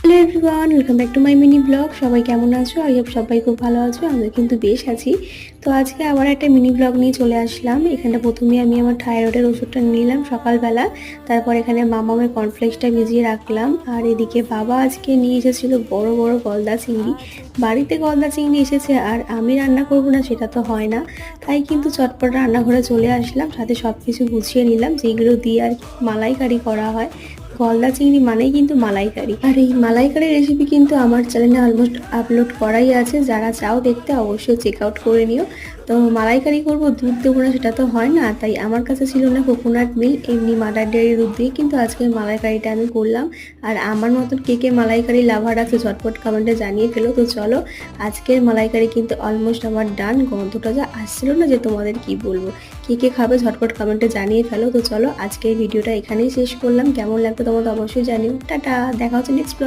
Hello everyone, welcome back to my mini blog. সবাই কেমন আছো? আই হোপ সবাই খুব ভালো আছো। আমি কিন্তু বেশ আছি। তো আজকে আবার একটা মিনি ব্লগ নিয়ে চলে আসলাম। এখানে প্রথমে আমি আমার থাইরয়েডের ওষুধটা নিলাম সকালবেলা। তারপর এখানে মামামের কর্নফ্লেক্সটা ভিজিয়ে রাখলাম। আর এদিকে বাবা আজকে নিয়ে এসেছিল বড় বড় গলদা চিংড়ি। বাড়িতে গলদা চিংড়ি এসেছে আর আমি রান্না করব না সেটা তো হয় না। তাই কিন্তু চটপট রান্নাঘরে চলে আসলাম, সাথে সব কিছু গুছিয়ে নিলাম যেগুলো দিয়ে আর মালাইকারি করা হয়। গলদা চিংড়ি মানেই কিন্তু মালাইকারি। আর এই মালাইকারি রেসিপি কিন্তু আমার চ্যানেলে অলমোস্ট আপলোড করাই আছে, যারা চাও দেখতে অবশ্যই চেক আউট করে নিও। তো মালাইকারি করবো, দুধ দেবো না সেটা তো হয় না, তাই আমার কাছে ছিল না কোকোনাট মিল্ক, এমনি মাদার ডেয়ারি দুধ দিয়ে কিন্তু আজকে মালাইকারিটা আমি করলাম। আর আমার মতন কে কে মালাইকারি লাভার আছে ঝটপট কমেন্টে জানিয়ে ফেলো। তো চলো, আজকের মালাইকারি কিন্তু অলমোস্ট আমার ডান। গন্ধটা যা আসছিল না যে তোমাদের কি বলবো। কে কে খাবে ঝটপট কমেন্টে জানিয়ে ফেলো। তো চলো, আজকের ভিডিওটা এখানেই শেষ করলাম। কেমন লাগবে তোমাদের অবশ্যই জানিও। টাটা, দেখা হচ্ছে নেক্সট ব্লগ।